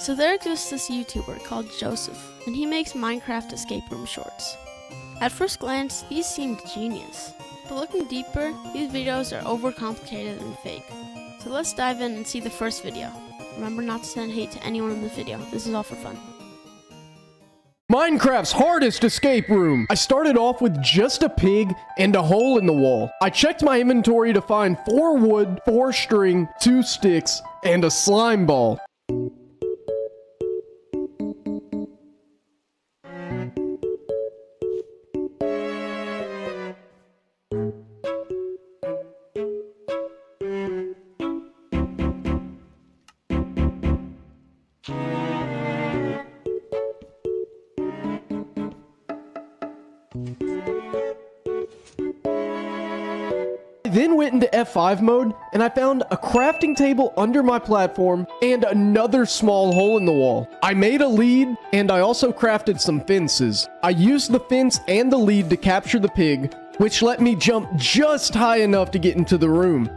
So there exists this YouTuber called Joseph, and he makes Minecraft escape room shorts. At first glance, these seemed genius, but looking deeper, these videos are overcomplicated and fake. So let's dive in and see the first video. Remember not to send hate to anyone in the video, this is all for fun. Minecraft's hardest escape room. I started off with just a pig and a hole in the wall. I checked my inventory to find 4 wood, 4 string, 2 sticks, and a slime ball. I then went into F5 mode and I found a crafting table under my platform and another small hole in the wall. I made a lead and I also crafted some fences. I used the fence and the lead to capture the pig, which let me jump just high enough to get into the room.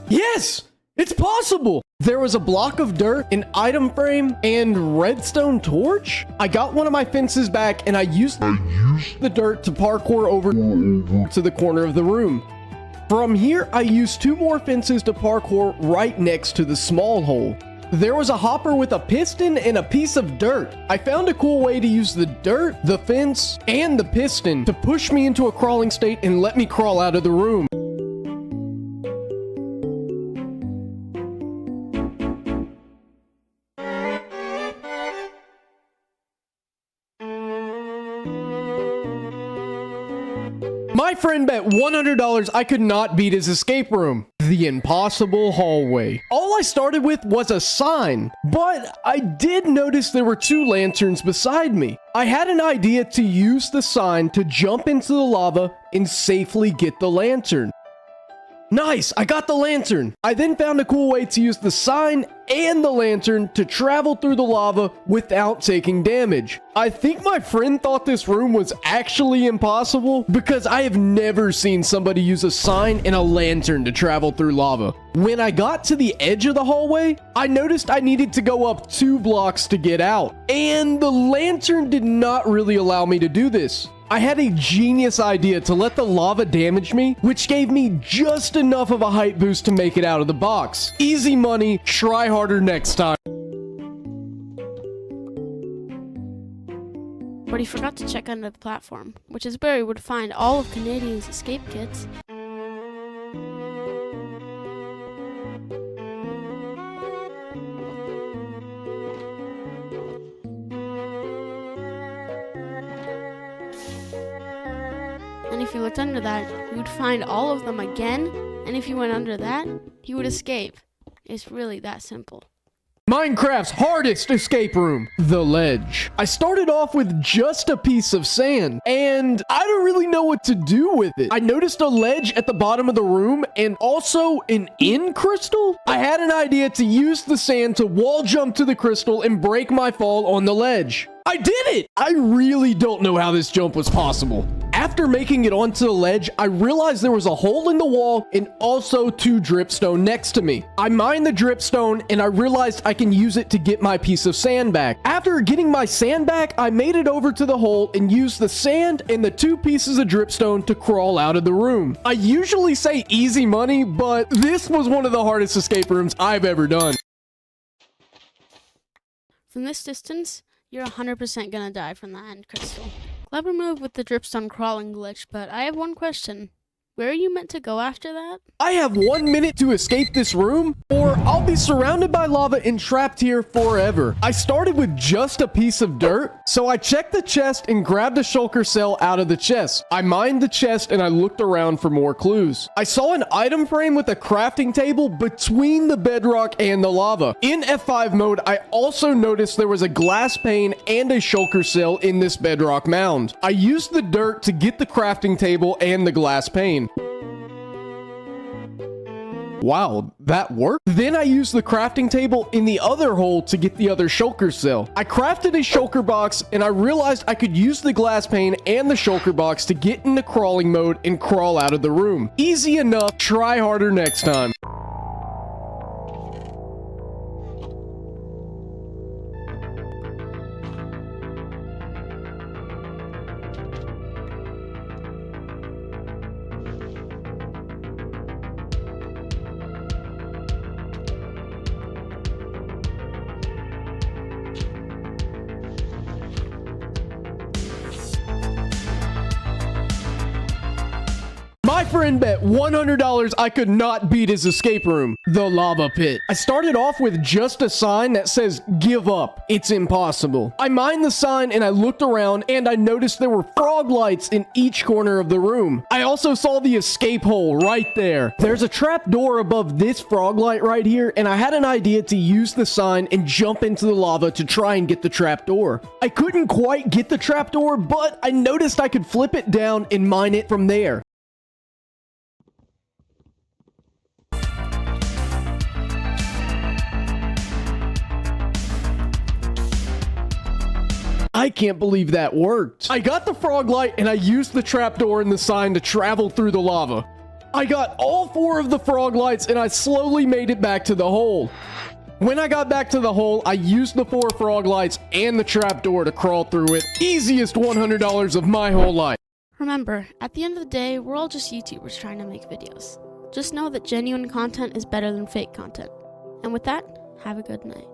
Yes! It's possible! There was a block of dirt, an item frame, and redstone torch? I got one of my fences back and I used the dirt to parkour over to the corner of the room. From here, I used 2 more fences to parkour right next to the small hole. There was a hopper with a piston and a piece of dirt. I found a cool way to use the dirt, the fence, and the piston to push me into a crawling state and let me crawl out of the room. My friend bet $100 I could not beat his escape room. The impossible hallway. All I started with was a sign, but I did notice there were 2 lanterns beside me. I had an idea to use the sign to jump into the lava and safely get the lantern. Nice, I got the lantern. I then found a cool way to use the sign and the lantern to travel through the lava without taking damage. I think my friend thought this room was actually impossible because I have never seen somebody use a sign and a lantern to travel through lava. When I got to the edge of the hallway, I noticed I needed to go up 2 blocks to get out, and the lantern did not really allow me to do this. I had a genius idea to let the lava damage me, which gave me just enough of a height boost to make it out of the box. Easy money, try harder next time. But he forgot to check under the platform, which is where he would find all of Canadian's escape kits. And if you looked under that, you would find all of them again, and if you went under that, he would escape. It's really that simple. Minecraft's hardest escape room, the ledge. I started off with just a piece of sand, and I don't really know what to do with it. I noticed a ledge at the bottom of the room and also an end crystal. I had an idea to use the sand to wall jump to the crystal and break my fall on the ledge. I did it! I really don't know how this jump was possible. After making it onto the ledge, I realized there was a hole in the wall and also 2 dripstone next to me. I mined the dripstone and I realized I can use it to get my piece of sand back. After getting my sand back, I made it over to the hole and used the sand and the 2 pieces of dripstone to crawl out of the room. I usually say easy money, but this was one of the hardest escape rooms I've ever done. From this distance, you're 100% gonna die from the end crystal. Clever move with the dripstone crawling glitch, but I have one question. Where are you meant to go after that? I have 1 minute to escape this room, or I'll be surrounded by lava and trapped here forever. I started with just a piece of dirt, so I checked the chest and grabbed a shulker cell out of the chest. I mined the chest and I looked around for more clues. I saw an item frame with a crafting table between the bedrock and the lava. In F5 mode, I also noticed there was a glass pane and a shulker cell in this bedrock mound. I used the dirt to get the crafting table and the glass pane. Wow, that worked? Then I used the crafting table in the other hole to get the other shulker cell. I crafted a shulker box and I realized I could use the glass pane and the shulker box to get into crawling mode and crawl out of the room. Easy enough, try harder next time. friend bet $100 I could not beat his escape room, the lava pit. I started off with just a sign that says, "Give up, it's impossible." I mined the sign and I looked around and I noticed there were frog lights in each corner of the room. I also saw the escape hole right there. There's a trap door above this frog light right here, and I had an idea to use the sign and jump into the lava to try and get the trap door. I couldn't quite get the trap door, but I noticed I could flip it down and mine it from there. I can't believe that worked. I got the frog light and I used the trapdoor in the sign to travel through the lava. I got all 4 of the frog lights and I slowly made it back to the hole. When I got back to the hole, I used the 4 frog lights and the trapdoor to crawl through it. Easiest $100 of my whole life. Remember, at the end of the day, we're all just YouTubers trying to make videos. Just know that genuine content is better than fake content. And with that, have a good night.